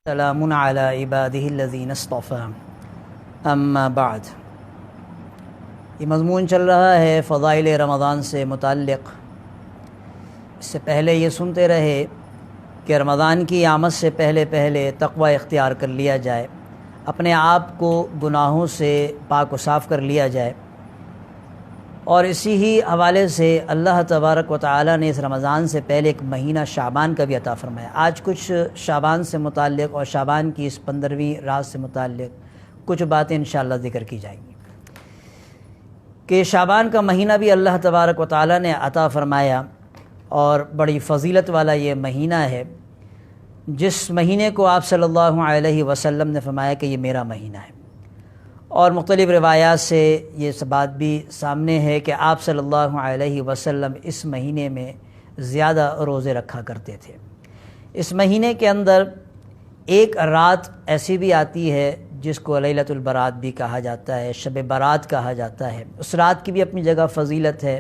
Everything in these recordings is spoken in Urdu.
سلام علی عبادہ الذین اصطفی اما بعد۔ یہ مضمون چل رہا ہے فضائل رمضان سے متعلق۔ اس سے پہلے یہ سنتے رہے کہ رمضان کی آمد سے پہلے تقوی اختیار کر لیا جائے، اپنے آپ کو گناہوں سے پاک و صاف کر لیا جائے، اور اسی ہی حوالے سے اللہ تبارک و تعالی نے اس رمضان سے پہلے ایک مہینہ شعبان کا بھی عطا فرمایا۔ آج کچھ شعبان سے متعلق اور شعبان کی اس 15ویں رات سے متعلق کچھ باتیں انشاءاللہ ذکر کی جائیں گی کہ شعبان کا مہینہ بھی اللہ تبارک و تعالی نے عطا فرمایا اور بڑی فضیلت والا یہ مہینہ ہے، جس مہینے کو آپ صلی اللہ علیہ وسلم نے فرمایا کہ یہ میرا مہینہ ہے، اور مختلف روایات سے یہ بات بھی سامنے ہے کہ آپ صلی اللہ علیہ وسلم اس مہینے میں زیادہ روزے رکھا کرتے تھے۔ اس مہینے کے اندر ایک رات ایسی بھی آتی ہے جس کو لیلۃ البرات بھی کہا جاتا ہے، شب برات کہا جاتا ہے۔ اس رات کی بھی اپنی جگہ فضیلت ہے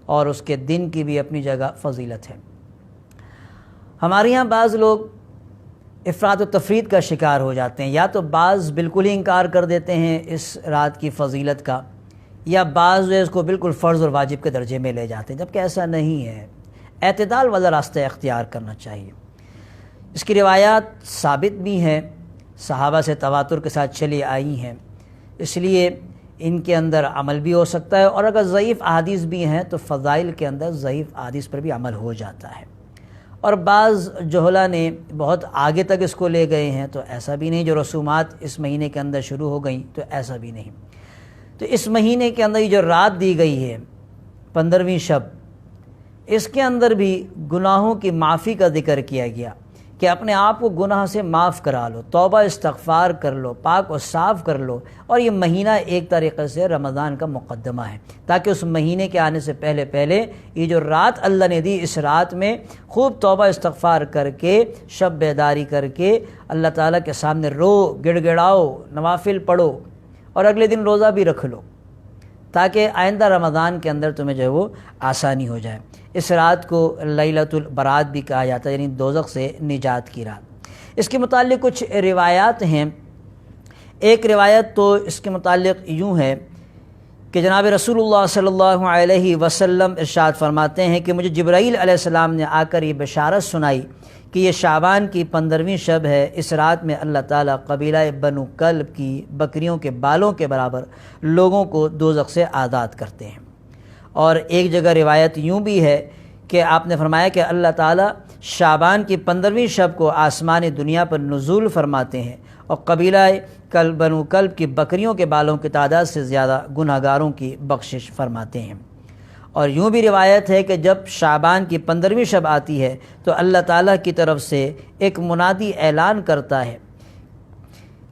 اور اس کے دن کی بھی اپنی جگہ فضیلت ہے۔ ہمارے یہاں بعض لوگ افراط و تفرید کا شکار ہو جاتے ہیں، یا تو بعض بالکل ہی انکار کر دیتے ہیں اس رات کی فضیلت کا، یا بعض اس کو بالکل فرض اور واجب کے درجے میں لے جاتے ہیں، جبکہ ایسا نہیں ہے۔ اعتدال والا راستہ اختیار کرنا چاہیے۔ اس کی روایات ثابت بھی ہیں، صحابہ سے تواتر کے ساتھ چلی آئی ہیں، اس لیے ان کے اندر عمل بھی ہو سکتا ہے، اور اگر ضعیف احادیث بھی ہیں تو فضائل کے اندر ضعیف احادیث پر بھی عمل ہو جاتا ہے۔ اور بعض جہلا نے بہت آگے تک اس کو لے گئے ہیں، تو ایسا بھی نہیں، جو رسومات اس مہینے کے اندر شروع ہو گئیں تو ایسا بھی نہیں۔ تو اس مہینے کے اندر یہ جو رات دی گئی ہے 15ویں شب، اس کے اندر بھی گناہوں کی معافی کا ذکر کیا گیا کہ اپنے آپ کو گناہ سے معاف کرا لو، توبہ استغفار کر لو، پاک و صاف کر لو، اور یہ مہینہ ایک طریقے سے رمضان کا مقدمہ ہے، تاکہ اس مہینے کے آنے سے پہلے یہ جو رات اللہ نے دی، اس رات میں خوب توبہ استغفار کر کے، شب بیداری کر کے اللہ تعالیٰ کے سامنے رو، گڑ گڑاؤ، نوافل پڑھو، اور اگلے دن روزہ بھی رکھ لو، تاکہ آئندہ رمضان کے اندر تمہیں جو ہے وہ آسانی ہو جائے۔ اس رات کو لیلۃ البرات بھی کہا جاتا ہے، یعنی دوزخ سے نجات کی رات۔ اس کے متعلق کچھ روایات ہیں۔ ایک روایت تو اس کے متعلق یوں ہے کہ جناب رسول اللہ صلی اللہ علیہ وسلم ارشاد فرماتے ہیں کہ مجھے جبرائیل علیہ السلام نے آ کر یہ بشارت سنائی کہ یہ شعبان کی 15ویں شب ہے، اس رات میں اللہ تعالیٰ قبیلہ بنو کلب کی بکریوں کے بالوں کے برابر لوگوں کو دوزخ سے آزاد کرتے ہیں۔ اور ایک جگہ روایت یوں بھی ہے کہ آپ نے فرمایا کہ اللہ تعالیٰ شعبان کی 15ویں شب کو آسمان دنیا پر نزول فرماتے ہیں، اور قبیلہ بنو کلب کی بکریوں کے بالوں کی تعداد سے زیادہ گناہگاروں کی بخشش فرماتے ہیں۔ اور یوں بھی روایت ہے کہ جب شعبان کی 15ویں شب آتی ہے تو اللہ تعالیٰ کی طرف سے ایک منادی اعلان کرتا ہے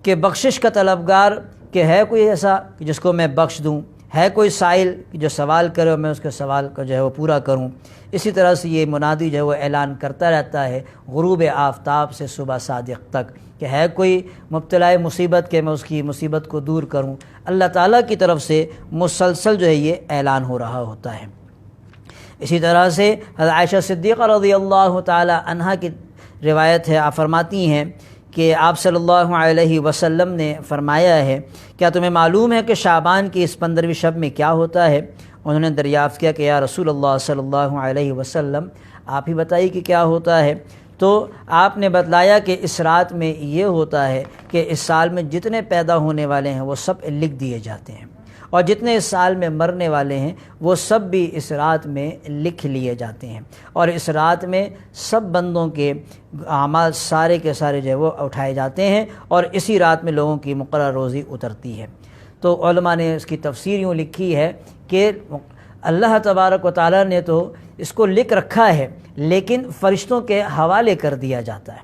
کہ بخشش کا طلبگار، کہ ہے کوئی ایسا جس کو میں بخش دوں، ہے کوئی سائل جو سوال کرے اور میں اس کے سوال کو جو ہے وہ پورا کروں۔ اسی طرح سے یہ منادی جو ہے وہ اعلان کرتا رہتا ہے غروب آفتاب سے صبح صادق تک، کہ ہے کوئی مبتلا مصیبت کہ میں اس کی مصیبت کو دور کروں۔ اللہ تعالیٰ کی طرف سے مسلسل جو ہے یہ اعلان ہو رہا ہوتا ہے۔ اسی طرح سے حضرت عائشہ صدیقہ رضی اللہ تعالی عنہا کی روایت ہے، آپ فرماتی ہیں کہ آپ صلی اللہ علیہ وسلم نے فرمایا ہے، کیا تمہیں معلوم ہے کہ شعبان کی اس 15ویں شب میں کیا ہوتا ہے؟ انہوں نے دریافت کیا کہ یا رسول اللہ صلی اللہ علیہ وسلم، آپ ہی بتائیے کہ کیا ہوتا ہے؟ تو آپ نے بتلایا کہ اس رات میں یہ ہوتا ہے کہ اس سال میں جتنے پیدا ہونے والے ہیں وہ سب لکھ دیے جاتے ہیں، اور جتنے اس سال میں مرنے والے ہیں وہ سب بھی اس رات میں لکھ لیے جاتے ہیں، اور اس رات میں سب بندوں کے اعمال سارے کے سارے جو ہے وہ اٹھائے جاتے ہیں، اور اسی رات میں لوگوں کی مقرر روزی اترتی ہے۔ تو علماء نے اس کی تفسیر یوں لکھی ہے کہ اللہ تبارک و تعالیٰ نے تو اس کو لکھ رکھا ہے، لیکن فرشتوں کے حوالے کر دیا جاتا ہے۔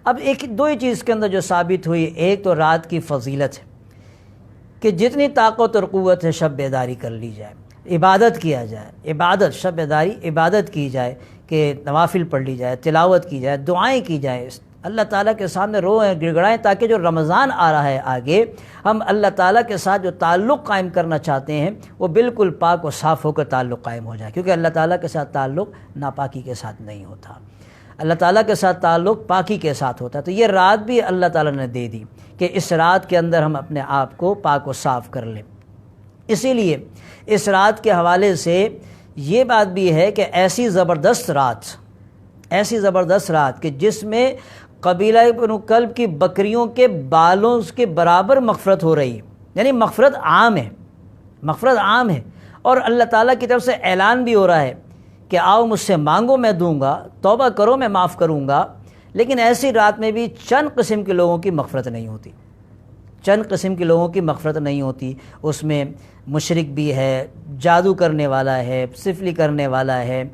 اب ایک دو ہی چیز کے اندر جو ثابت ہوئی، ایک تو رات کی فضیلت ہے کہ جتنی طاقت اور قوت ہے شب بیداری کر لی جائے، عبادت کیا جائے، عبادت شب بیداری عبادت کی جائے، کہ نوافل پڑھ لی جائے، تلاوت کی جائے، دعائیں کی جائیں، اللہ تعالیٰ کے سامنے روئیں، گڑگڑائیں، تاکہ جو رمضان آ رہا ہے آگے، ہم اللہ تعالیٰ کے ساتھ جو تعلق قائم کرنا چاہتے ہیں وہ بالکل پاک و صاف ہو کر تعلق قائم ہو جائے، کیونکہ اللہ تعالیٰ کے ساتھ تعلق ناپاکی کے ساتھ نہیں ہوتا۔ اللہ تعالیٰ کے ساتھ تعلق پاکی کے ساتھ ہوتا ہے، تو یہ رات بھی اللہ تعالیٰ نے دے دی کہ اس رات کے اندر ہم اپنے آپ کو پاک و صاف کر لیں۔ اسی لیے اس رات کے حوالے سے یہ بات بھی ہے کہ ایسی زبردست رات کہ جس میں قبیلہ بنو کلب کی بکریوں کے بالوں کے برابر مغفرت ہو رہی ہے، یعنی مغفرت عام ہے، اور اللہ تعالیٰ کی طرف سے اعلان بھی ہو رہا ہے کہ آؤ مجھ سے مانگو میں دوں گا، توبہ کرو میں معاف کروں گا۔ لیکن ایسی رات میں بھی چند قسم کے لوگوں کی مغفرت نہیں ہوتی، اس میں مشرک بھی ہے، جادو کرنے والا ہے، سفلی کرنے والا ہے،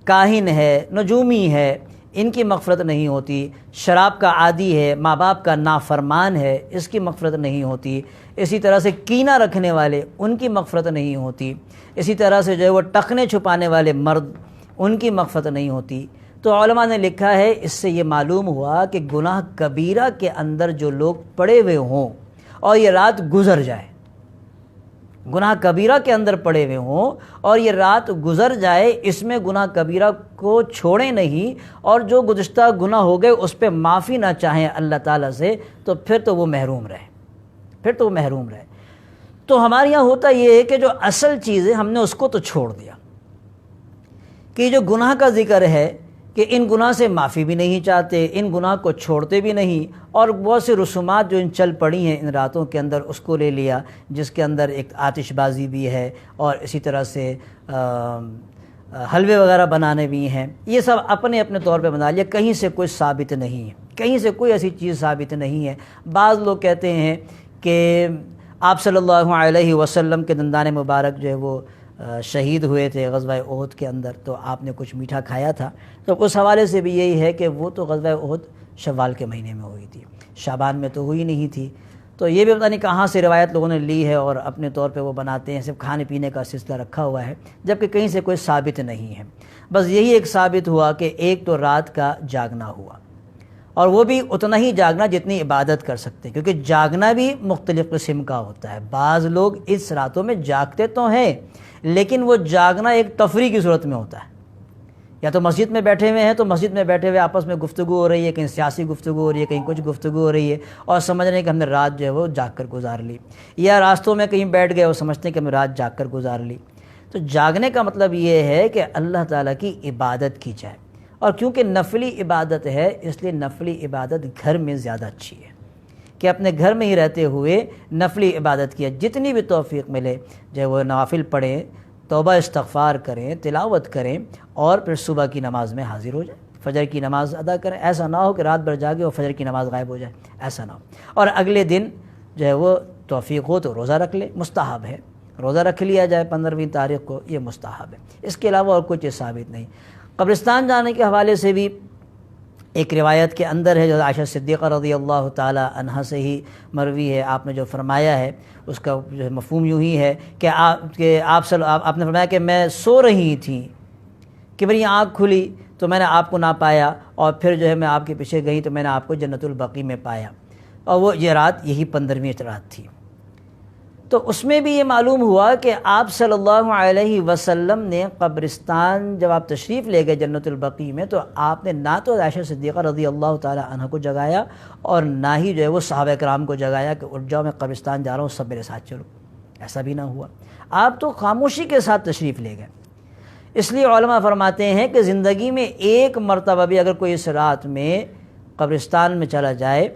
کاہن ہے، نجومی ہے، ان کی مغفرت نہیں ہوتی، شراب کا عادی ہے، ماں باپ کا نافرمان ہے، اس کی مغفرت نہیں ہوتی، اسی طرح سے کینہ رکھنے والے ان کی مغفرت نہیں ہوتی، اسی طرح سے جو ہے وہ ٹخنے چھپانے والے مرد ان کی مغفرت نہیں ہوتی۔ تو علماء نے لکھا ہے اس سے یہ معلوم ہوا کہ گناہ کبیرہ کے اندر جو لوگ پڑے ہوئے ہوں اور یہ رات گزر جائے، گناہ کبیرہ کے اندر پڑے ہوئے ہوں اور یہ رات گزر جائے، اس میں گناہ کبیرہ کو چھوڑیں نہیں، اور جو گزشتہ گناہ ہو گئے اس پہ معافی نہ چاہیں اللہ تعالیٰ سے، تو پھر تو وہ محروم رہے۔ تو ہمارے یہاں ہوتا یہ ہے کہ جو اصل چیز ہے ہم نے اس کو تو چھوڑ دیا، کہ جو گناہ کا ذکر ہے کہ ان گناہ سے معافی بھی نہیں چاہتے، ان گناہ کو چھوڑتے بھی نہیں، اور بہت سے رسومات جو ان چل پڑی ہیں ان راتوں کے اندر اس کو لے لیا، جس کے اندر ایک آتش بازی بھی ہے اور اسی طرح سے حلوے وغیرہ بنانے بھی ہیں، یہ سب اپنے اپنے طور پہ بنا لیا، کہیں سے کوئی ثابت نہیں ہے، کہیں سے کوئی ایسی چیز ثابت نہیں ہے۔ بعض لوگ کہتے ہیں کہ آپ صلی اللہ علیہ وسلم کے دندان مبارک جو ہے وہ شہید ہوئے تھے غزوہ احد کے اندر، تو آپ نے کچھ میٹھا کھایا تھا، تو اس حوالے سے بھی یہی ہے کہ وہ تو غزوہ احد شوال کے مہینے میں ہوئی تھی، شعبان میں تو ہوئی نہیں تھی۔ تو یہ بھی پتہ نہیں کہاں سے روایت لوگوں نے لی ہے اور اپنے طور پہ وہ بناتے ہیں، صرف کھانے پینے کا سلسلہ رکھا ہوا ہے، جبکہ کہیں سے کوئی ثابت نہیں ہے۔ بس یہی ایک ثابت ہوا کہ ایک تو رات کا جاگنا ہوا، اور وہ بھی اتنا ہی جاگنا جتنی عبادت کر سکتے، کیونکہ جاگنا بھی مختلف قسم کا ہوتا ہے۔ بعض لوگ اس راتوں میں جاگتے تو ہیں، لیکن وہ جاگنا ایک تفریح کی صورت میں ہوتا ہے، یا تو مسجد میں بیٹھے ہوئے ہیں تو مسجد میں بیٹھے ہوئے آپس میں گفتگو ہو رہی ہے، کہیں سیاسی گفتگو ہو رہی ہے، کہیں کچھ گفتگو ہو رہی ہے، اور سمجھ رہے ہیں کہ ہم نے رات جو ہے وہ جاگ کر گزار لی، یا راستوں میں کہیں بیٹھ گئے اور سمجھتے ہیں کہ ہم نے رات جاگ کر گزار لی۔ تو جاگنے کا مطلب یہ ہے کہ اللہ تعالیٰ کی عبادت کی جائے، اور کیونکہ نفلی عبادت ہے اس لیے نفلی عبادت گھر میں زیادہ اچھی ہے، کہ اپنے گھر میں ہی رہتے ہوئے نفلی عبادت کیا، جتنی بھی توفیق ملے جو ہے وہ نوافل پڑھیں، توبہ استغفار کریں، تلاوت کریں، اور پھر صبح کی نماز میں حاضر ہو جائیں، فجر کی نماز ادا کریں۔ ایسا نہ ہو کہ رات بھر جاگے اور فجر کی نماز غائب ہو جائے، ایسا نہ ہو۔ اور اگلے دن جو ہے وہ توفیق ہو تو روزہ رکھ لے، مستحب ہے، روزہ رکھ لیا جائے 15ویں تاریخ کو، یہ مستحب ہے، اس کے علاوہ اور کچھ ثابت نہیں۔ قبرستان جانے کے حوالے سے بھی ایک روایت کے اندر ہے جو عائشہ صدیقہ رضی اللہ تعالی عنہا سے ہی مروی ہے، آپ نے جو فرمایا ہے اس کا جو مفہوم یوں ہی ہے کہ آپ نے فرمایا کہ میں سو رہی تھی کہ میری آنکھ کھلی تو میں نے آپ کو نہ پایا، اور پھر جو ہے میں آپ کے پیچھے گئی تو میں نے آپ کو جنت البقیع میں پایا، اور وہ یہ رات یہی 15ویں رات تھی۔ تو اس میں بھی یہ معلوم ہوا کہ آپ صلی اللہ علیہ وسلم نے قبرستان جب آپ تشریف لے گئے جنت البقیع میں، تو آپ نے نہ تو عائشہ صدیقہ رضی اللہ تعالی عنہ کو جگایا، اور نہ ہی جو ہے وہ صحابہ کرام کو جگایا کہ اٹھ جاؤ میں قبرستان جا رہا ہوں، سب میرے ساتھ چلو، ایسا بھی نہ ہوا۔ آپ تو خاموشی کے ساتھ تشریف لے گئے۔ اس لیے علماء فرماتے ہیں کہ زندگی میں ایک مرتبہ بھی اگر کوئی اس رات میں قبرستان میں چلا جائے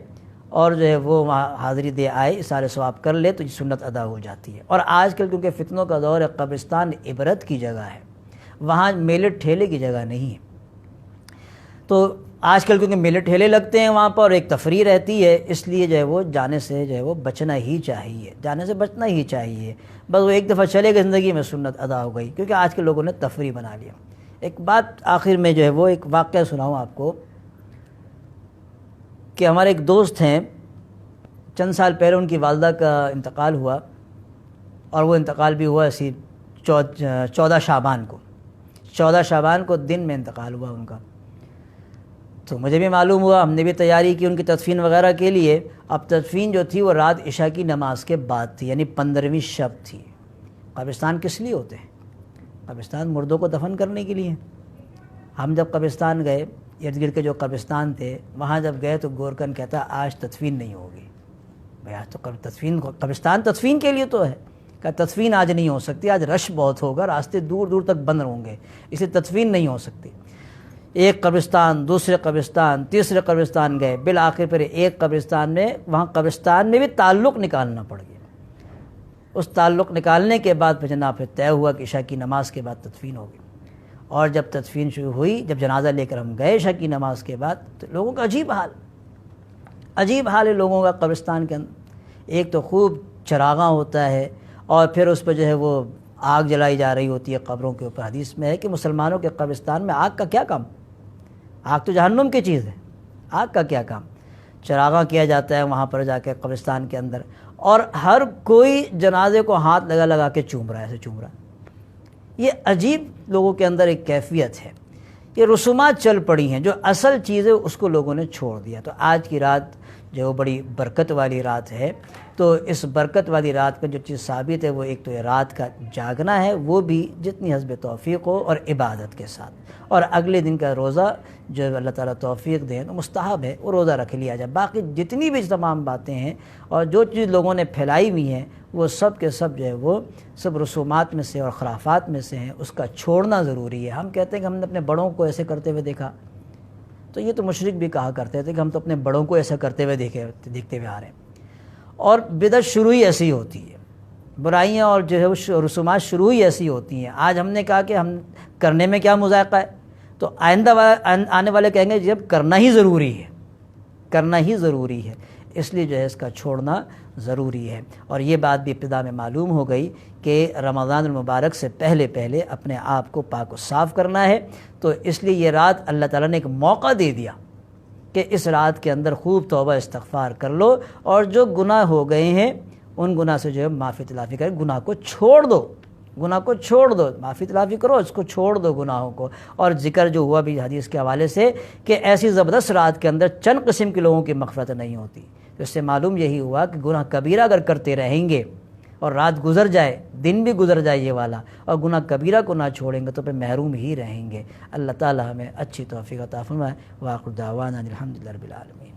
اور جو ہے وہ وہاں حاضری دے آئے، اشارے ثواب کر لے، تو یہ سنت ادا ہو جاتی ہے۔ اور آج کل کیونکہ فتنوں کا دور ہے، قبرستان عبرت کی جگہ ہے، وہاں میلے ٹھیلے کی جگہ نہیں ہے۔ تو آج کل کیونکہ میلے ٹھیلے لگتے ہیں وہاں پر اور ایک تفریح رہتی ہے، اس لیے جو ہے وہ جانے سے جو ہے وہ بچنا ہی چاہیے، جانے سے بچنا ہی چاہیے۔ بس وہ ایک دفعہ چلے گئے، زندگی میں سنت ادا ہو گئی، کیونکہ آج کے لوگوں نے تفریح بنا لیا۔ ایک بات آخر میں جو ہے وہ ایک واقعہ سناؤں آپ کو کہ ہمارے ایک دوست ہیں، چند سال پہلے ان کی والدہ کا انتقال ہوا، اور وہ انتقال بھی ہوا اسی 14 شعبان کو دن میں انتقال ہوا ان کا۔ تو مجھے بھی معلوم ہوا، ہم نے بھی تیاری کی ان کی تدفین وغیرہ کے لیے۔ اب تدفین جو تھی وہ رات عشاء کی نماز کے بعد تھی، یعنی 15ویں شب تھی۔ قبرستان کس لیے ہوتے ہیں؟ قبرستان مردوں کو دفن کرنے کے لیے۔ ہم جب قبرستان گئے ارد گرد کے جو قبرستان تھے وہاں جب گئے تو گورکن کہتا آج تدفین نہیں ہوگی. بھائی آج تو تدفین, قبرستان تدفین کے لیے تو ہے, کہ تدفین آج نہیں ہو سکتی, آج رش بہت ہوگا, راستے دور دور تک بند ہوں گے, اس لیے تدفین نہیں ہو سکتی. ایک قبرستان, دوسرے قبرستان, تیسرے قبرستان گئے, بالآخر پھر ایک قبرستان میں, وہاں قبرستان میں بھی تعلق نکالنا پڑ گیا. اس تعلق نکالنے کے بعد پھر جناب پھر طے ہوا کہ عشاء کی نماز کے بعد تدفین ہوگی. اور جب تدفین شروع ہوئی, جب جنازہ لے کر ہم گئے عشاء کی نماز کے بعد, تو لوگوں کا عجیب حال ہے لوگوں کا قبرستان کے اندر. ایک تو خوب چراغاں ہوتا ہے, اور پھر اس پہ جو ہے وہ آگ جلائی جا رہی ہوتی ہے قبروں کے اوپر. حدیث میں ہے کہ مسلمانوں کے قبرستان میں آگ کا کیا کام؟ آگ تو جہنم کی چیز ہے, آگ کا کیا کام؟ چراغاں کیا جاتا ہے وہاں پر جا کے قبرستان کے اندر, اور ہر کوئی جنازے کو ہاتھ لگا لگا کے چوم رہا ہے, ایسے چوم رہا ہے. یہ عجیب لوگوں کے اندر ایک کیفیت ہے. یہ رسومات چل پڑی ہیں, جو اصل چیز ہے اس کو لوگوں نے چھوڑ دیا. تو آج کی رات جو بڑی برکت والی رات ہے, تو اس برکت والی رات میں جو چیز ثابت ہے وہ ایک تو یہ رات کا جاگنا ہے, وہ بھی جتنی حسب توفیق ہو اور عبادت کے ساتھ. اور اگلے دن کا روزہ جو اللہ تعالیٰ توفیق دیں تو مستحب ہے, وہ روزہ رکھ لیا جائے. باقی جتنی بھی تمام باتیں ہیں اور جو چیز لوگوں نے پھیلائی ہوئی ہیں, وہ سب کے سب جو ہے وہ سب رسومات میں سے اور خرافات میں سے ہیں. اس کا چھوڑنا ضروری ہے. ہم کہتے ہیں کہ ہم نے اپنے بڑوں کو ایسے کرتے ہوئے دیکھا, تو یہ تو مشرک بھی کہا کرتے تھے کہ ہم تو اپنے بڑوں کو ایسا کرتے ہوئے دیکھتے ہوئے آ رہے ہیں. اور بدعت شروع ہی ایسی ہوتی ہے, برائیاں اور جو ہے وہ رسومات شروع ہی ایسی ہوتی ہیں. آج ہم نے کہا کہ ہم کرنے میں کیا مذائقہ ہے, تو آئندہ آنے والے کہیں گے جب کرنا ہی ضروری ہے, کرنا ہی ضروری ہے, اس لیے جو ہے اس کا چھوڑنا ضروری ہے. اور یہ بات بھی ابتدا میں معلوم ہو گئی کہ رمضان المبارک سے پہلے پہلے اپنے آپ کو پاک و صاف کرنا ہے. تو اس لیے یہ رات اللہ تعالیٰ نے ایک موقع دے دیا کہ اس رات کے اندر خوب توبہ استغفار کر لو, اور جو گناہ ہو گئے ہیں ان گناہ سے جو ہے معافی تلافی کرے. گناہ کو چھوڑ دو, گناہ کو چھوڑ دو, معافی تلافی کرو, اس کو چھوڑ دو گناہوں کو. اور ذکر جو ہوا بھی حدیث کے حوالے سے کہ ایسی زبردست رات کے اندر چند قسم کے لوگوں کی مغفرت نہیں ہوتی. تو اس سے معلوم یہی ہوا کہ گناہ کبیرہ اگر کرتے رہیں گے اور رات گزر جائے, دن بھی گزر جائے یہ والا, اور گناہ کبیرہ کو نہ چھوڑیں گے تو پھر محروم ہی رہیں گے. اللہ تعالی ہمیں اچھی توفیق عطا فرمائے. وآخر دعوانا الحمدللہ رب العالمین.